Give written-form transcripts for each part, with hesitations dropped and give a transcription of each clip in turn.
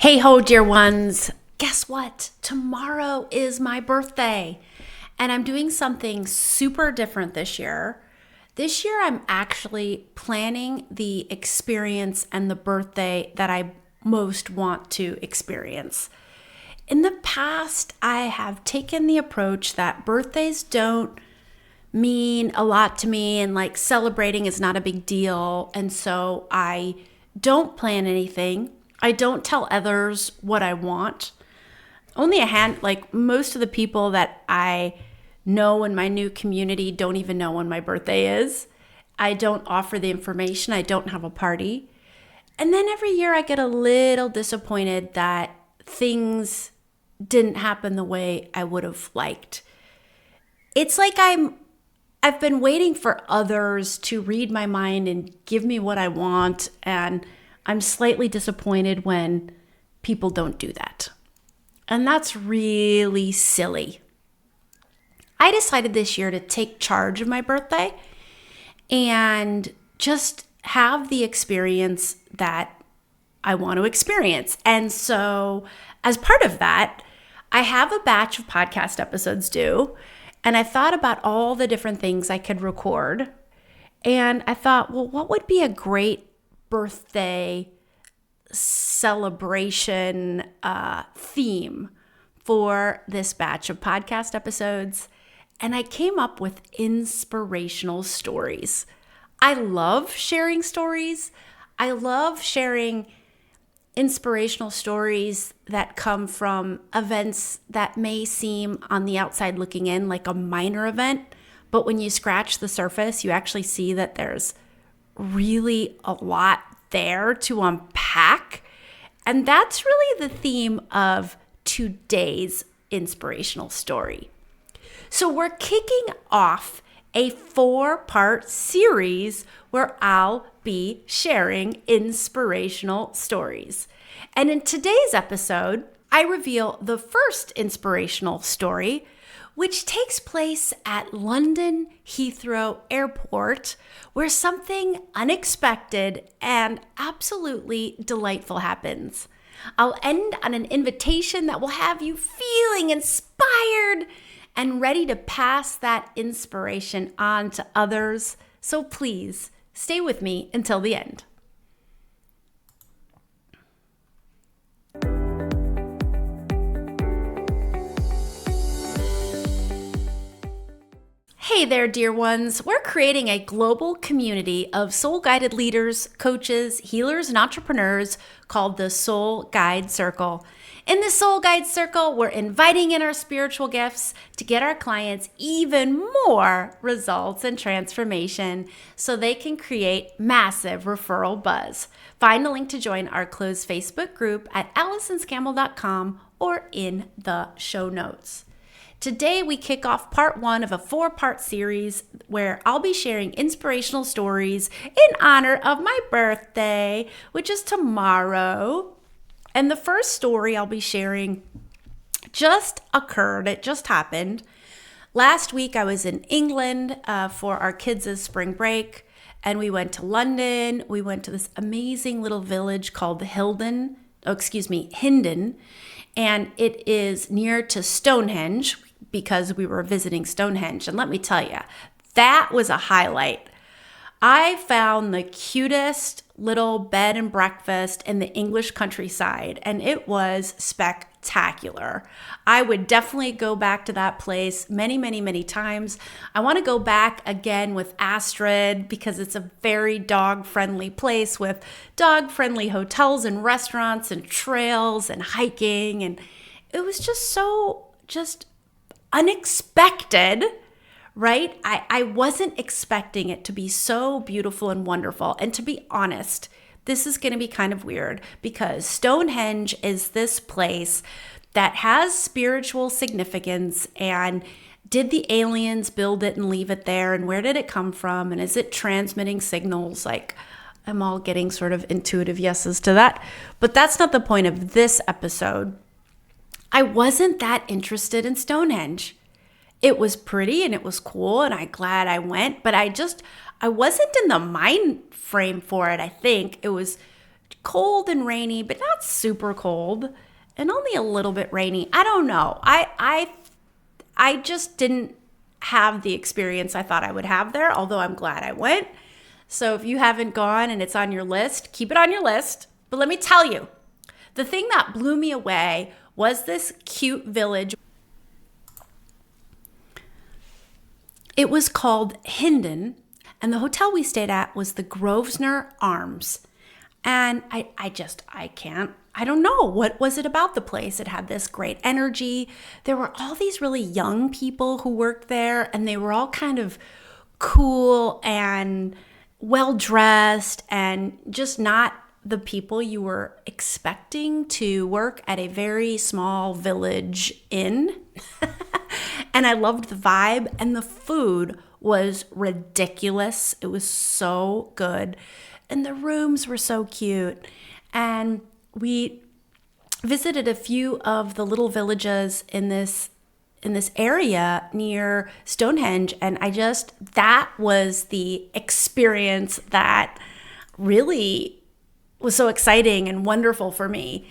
Hey ho, dear ones. Guess what? Tomorrow is my birthday, and I'm doing something super different this year. This year, I'm actually planning the experience and the birthday that I most want to experience. In the past, I have taken the approach that birthdays don't mean a lot to me and like celebrating is not a big deal. And so I don't plan anything. I don't tell others what I want. Only like most of the people that I know in my new community don't even know when my birthday is. I don't offer the information. I don't have a party. And then every year I get a little disappointed that things didn't happen the way I would have liked. It's like I've been waiting for others to read my mind and give me what I want, and I'm slightly disappointed when people don't do that. And that's really silly. I decided this year to take charge of my birthday and just have the experience that I want to experience. And so as part of that, I have a batch of podcast episodes due, and I thought about all the different things I could record. And I thought, well, what would be a great birthday celebration theme for this batch of podcast episodes? And I came up with inspirational stories. I love sharing stories. I love sharing inspirational stories that come from events that may seem on the outside looking in like a minor event, but when you scratch the surface, you actually see that there's really a lot there to unpack. And that's really the theme of today's inspirational story. So we're kicking off a 4-part series where I'll be sharing inspirational stories. And in today's episode, I reveal the first inspirational story, which takes place at London Heathrow Airport, where something unexpected and absolutely delightful happens. I'll end on an invitation that will have you feeling inspired and ready to pass that inspiration on to others. So please stay with me until the end. Hey there, dear ones. We're creating a global community of soul-guided leaders, coaches, healers, and entrepreneurs called the Soul Guide Circle. In the Soul Guide Circle, we're inviting in our spiritual gifts to get our clients even more results and transformation so they can create massive referral buzz. Find the link to join our closed Facebook group at AllisonScammell.com or in the show notes. Today, we kick off part 1 of a 4-part series where I'll be sharing inspirational stories in honor of my birthday, which is tomorrow. And the first story I'll be sharing just occurred. It just happened. Last week, I was in England for our kids' spring break, and we went to London. We went to this amazing little village called Hindon, and it is near to Stonehenge because we were visiting Stonehenge. And let me tell you, that was a highlight. I found the cutest little bed and breakfast in the English countryside, and it was spectacular. I would definitely go back to that place many, many, many times. I want to go back again with Astrid because it's a very dog-friendly place with dog-friendly hotels and restaurants and trails and hiking. And it was just unexpected, right? I wasn't expecting it to be so beautiful and wonderful. And to be honest, this is going to be kind of weird because Stonehenge is this place that has spiritual significance. And did the aliens build it and leave it there? And where did it come from? And is it transmitting signals? Like, I'm all getting sort of intuitive yeses to that. But that's not the point of this episode. I wasn't that interested in Stonehenge. It was pretty and it was cool and I'm glad I went, but I wasn't in the mind frame for it, I think. It was cold and rainy, but not super cold, and only a little bit rainy. I don't know. I just didn't have the experience I thought I would have there, although I'm glad I went. So if you haven't gone and it's on your list, keep it on your list. But let me tell you, the thing that blew me away was this cute village. It was called Hindon, and the hotel we stayed at was the Grosvenor Arms. And I don't know, what was it about the place? It had this great energy. There were all these really young people who worked there, and they were all kind of cool and well-dressed and just not the people you were expecting to work at a very small village inn. And I loved the vibe, and the food was ridiculous. It was so good. And the rooms were so cute. And we visited a few of the little villages in this area near Stonehenge. And that was the experience that really was so exciting and wonderful for me.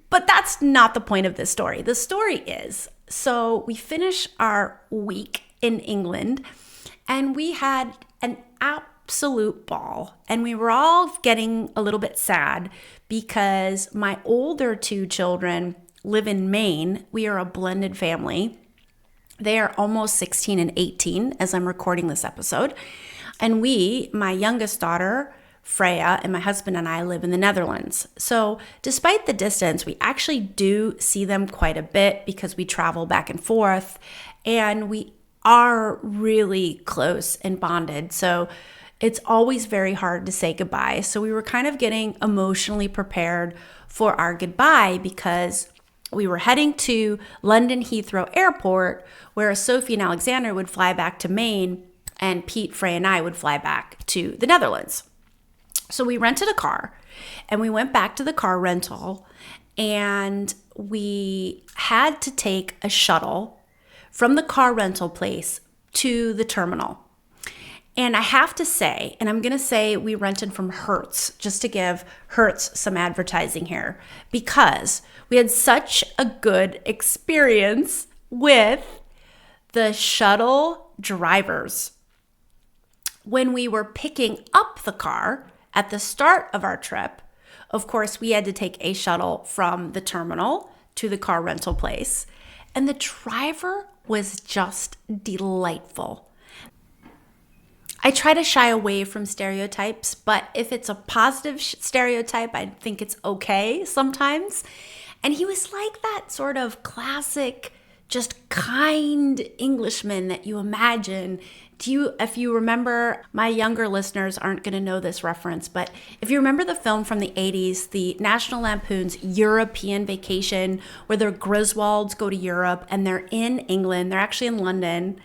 But that's not the point of this story. The story is, so we finished our week in England, and we had an absolute ball. And we were all getting a little bit sad because my older two children live in Maine. We are a blended family. They are almost 16 and 18 as I'm recording this episode. And my youngest daughter, Freya, and my husband and I live in the Netherlands. So despite the distance, we actually do see them quite a bit because we travel back and forth, and we are really close and bonded. So it's always very hard to say goodbye. So we were kind of getting emotionally prepared for our goodbye because we were heading to London Heathrow Airport, where Sophie and Alexander would fly back to Maine, and Pete, Freya, and I would fly back to the Netherlands. So we rented a car, and we went back to the car rental, and we had to take a shuttle from the car rental place to the terminal. And I have to say, and I'm going to say we rented from Hertz, just to give Hertz some advertising here, because we had such a good experience with the shuttle drivers. When we were picking up the car at the start of our trip, of course, we had to take a shuttle from the terminal to the car rental place, and the driver was just delightful. I try to shy away from stereotypes, but if it's a positive stereotype, I think it's okay sometimes. And he was like that sort of classic, just kind Englishman that you imagine. If you remember, my younger listeners aren't going to know this reference, but if you remember the film from the 80s, the National Lampoon's European Vacation, where the Griswolds go to Europe and they're in England, they're actually in London,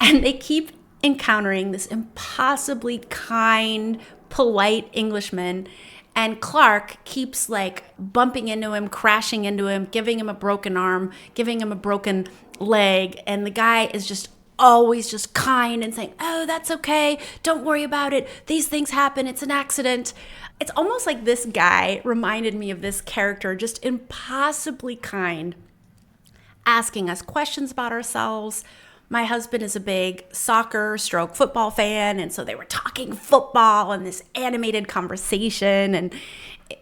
and they keep encountering this impossibly kind, polite Englishman, and Clark keeps like bumping into him, crashing into him, giving him a broken arm, giving him a broken leg, and the guy is just always just kind and saying, "Oh, that's okay, don't worry about it, these things happen, it's an accident." It's almost like this guy reminded me of this character, just impossibly kind, asking us questions about ourselves. My husband is a big soccer/football fan, and so they were talking football and this animated conversation, and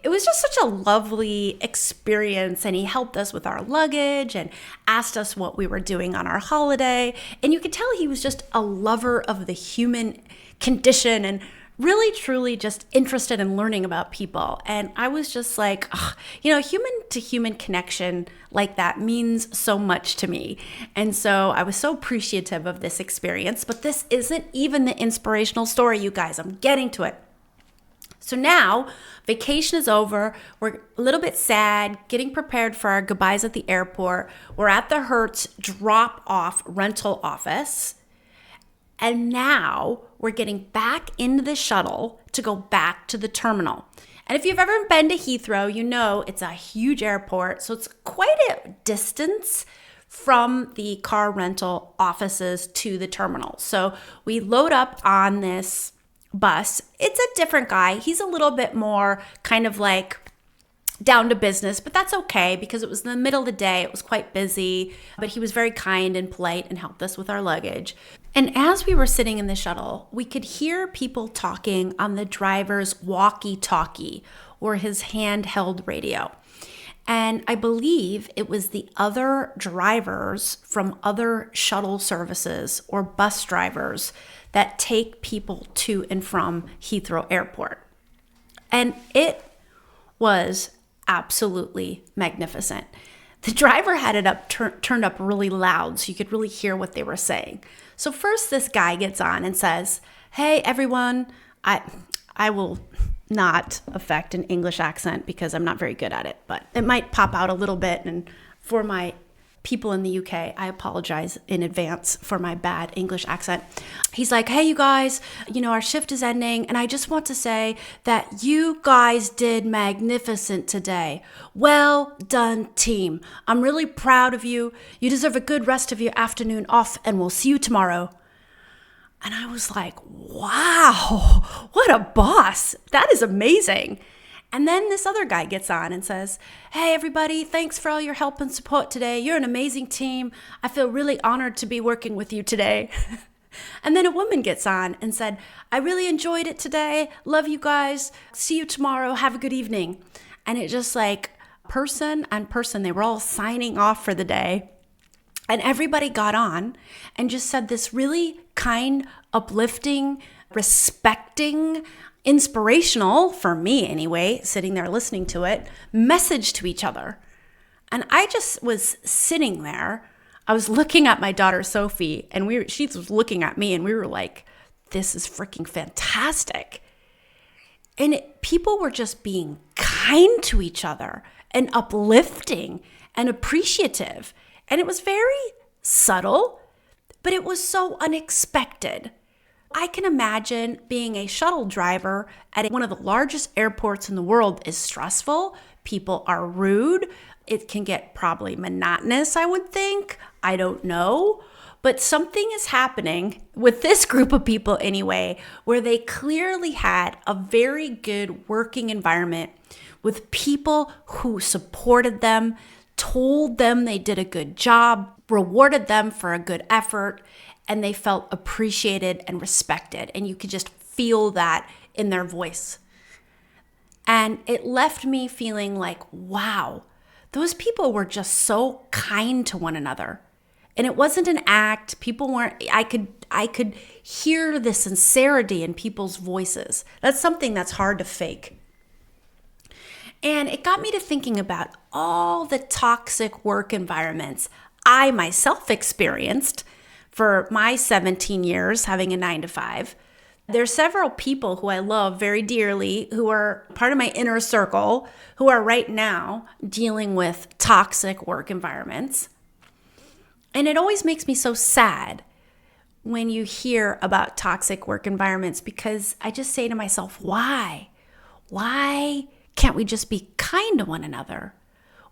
it was just such a lovely experience. And he helped us with our luggage and asked us what we were doing on our holiday, and you could tell he was just a lover of the human condition and really truly just interested in learning about people. And I was just like, human to human connection like that means so much to me. And so I was so appreciative of this experience, but this isn't even the inspirational story, you guys. I'm getting to it. So now vacation is over. We're a little bit sad, getting prepared for our goodbyes at the airport. We're at the Hertz drop-off rental office. And now we're getting back into the shuttle to go back to the terminal. And if you've ever been to Heathrow, you know it's a huge airport. So it's quite a distance from the car rental offices to the terminal. So we load up on this bus. It's a different guy. He's a little bit more kind of like down to business, but that's okay because it was in the middle of the day. It was quite busy, but he was very kind and polite and helped us with our luggage. And as we were sitting in the shuttle, we could hear people talking on the driver's walkie-talkie or his handheld radio. And I believe it was the other drivers from other shuttle services or bus drivers that take people to and from Heathrow Airport. And it was absolutely magnificent. The driver had it up turned up really loud so you could really hear what they were saying. So first this guy gets on and says, "Hey everyone, I will not affect an English accent because I'm not very good at it, but it might pop out a little bit. And for my people in the UK, I apologize in advance for my bad English accent." He's like, "Hey, you guys, our shift is ending. And I just want to say that you guys did magnificent today. Well done, team. I'm really proud of you. You deserve a good rest of your afternoon off and we'll see you tomorrow." And I was like, wow, what a boss. That is amazing. And then this other guy gets on and says, "Hey, everybody, thanks for all your help and support today. You're an amazing team. I feel really honored to be working with you today." And then a woman gets on and said, "I really enjoyed it today. Love you guys. See you tomorrow. Have a good evening." And it just like person on person, they were all signing off for the day. And everybody got on and just said this really kind, uplifting, respecting, inspirational, for me anyway, sitting there listening to it, message to each other. And I just was sitting there. I was looking at my daughter, Sophie, and she was looking at me and we were like, this is freaking fantastic. And people were just being kind to each other and uplifting and appreciative. And it was very subtle, but it was so unexpected. I can imagine being a shuttle driver at one of the largest airports in the world is stressful. People are rude. It can get probably monotonous, I would think. I don't know. But something is happening with this group of people anyway, where they clearly had a very good working environment with people who supported them, told them they did a good job, rewarded them for a good effort, and they felt appreciated and respected. And you could just feel that in their voice. And it left me feeling like, wow, those people were just so kind to one another. And it wasn't an act. People weren't, I could hear the sincerity in people's voices. That's something that's hard to fake. And it got me to thinking about all the toxic work environments I myself experienced for my 17 years having a 9-to-5. There's several people who I love very dearly who are part of my inner circle who are right now dealing with toxic work environments. And it always makes me so sad when you hear about toxic work environments because I just say to myself, why? Why can't we just be kind to one another?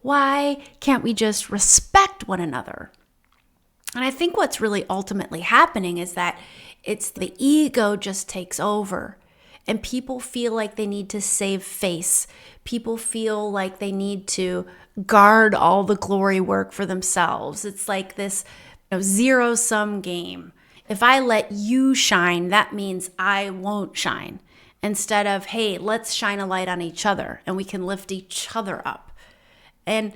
Why can't we just respect one another? And I think what's really ultimately happening is that it's the ego just takes over and people feel like they need to save face. People feel like they need to guard all the glory work for themselves. It's like this zero-sum game. If I let you shine, that means I won't shine. Instead of, hey, let's shine a light on each other and we can lift each other up. And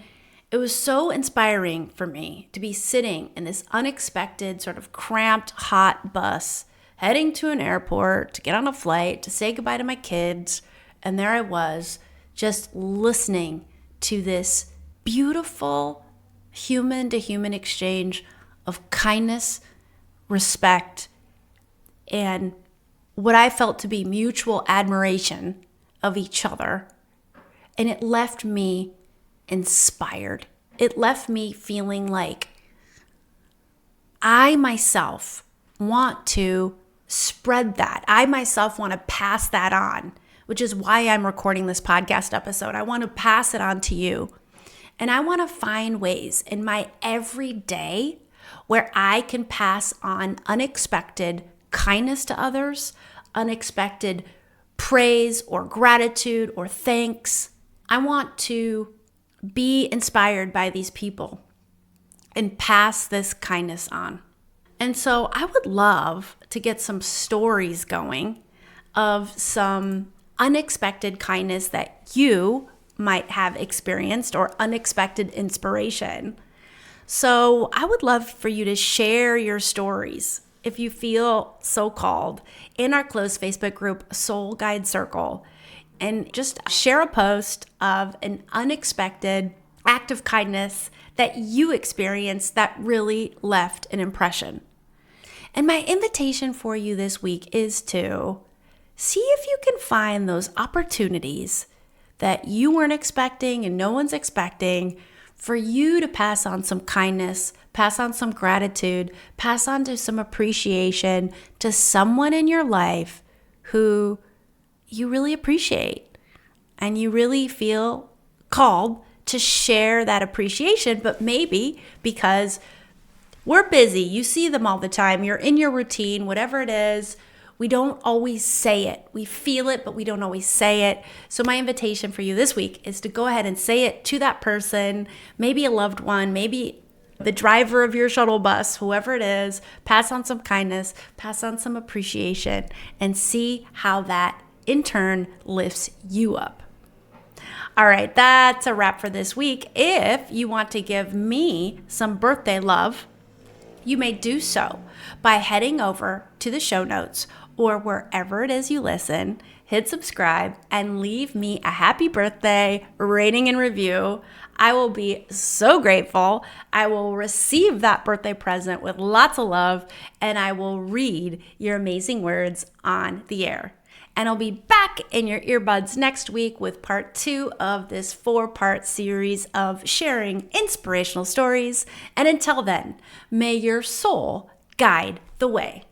it was so inspiring for me to be sitting in this unexpected sort of cramped, hot bus, heading to an airport to get on a flight, to say goodbye to my kids. And there I was, just listening to this beautiful human-to-human exchange of kindness, respect, and what I felt to be mutual admiration of each other. And it left me inspired. It left me feeling like I myself want to spread that. I myself want to pass that on, which is why I'm recording this podcast episode. I want to pass it on to you. And I want to find ways in my everyday where I can pass on unexpected kindness to others, unexpected praise or gratitude or thanks. I want to be inspired by these people and pass this kindness on. And so I would love to get some stories going of some unexpected kindness that you might have experienced or unexpected inspiration. So I would love for you to share your stories, if you feel so called, in our closed Facebook group, Soul Guide Circle, and just share a post of an unexpected act of kindness that you experienced that really left an impression. And my invitation for you this week is to see if you can find those opportunities that you weren't expecting and no one's expecting for you to pass on some kindness, pass on some gratitude, pass on to some appreciation to someone in your life who you really appreciate and you really feel called to share that appreciation, but maybe because we're busy, you see them all the time, you're in your routine, whatever it is, we don't always say it. We feel it, but we don't always say it. So my invitation for you this week is to go ahead and say it to that person, maybe a loved one, maybe the driver of your shuttle bus, whoever it is. Pass on some kindness, pass on some appreciation, and see how that in turn lifts you up. All right, that's a wrap for this week. If you want to give me some birthday love, you may do so by heading over to the show notes or wherever it is you listen, hit subscribe, and leave me a happy birthday rating and review. I will be so grateful. I will receive that birthday present with lots of love, and I will read your amazing words on the air. And I'll be back in your earbuds next week with part 2 of this 4-part series of sharing inspirational stories. And until then, may your soul guide the way.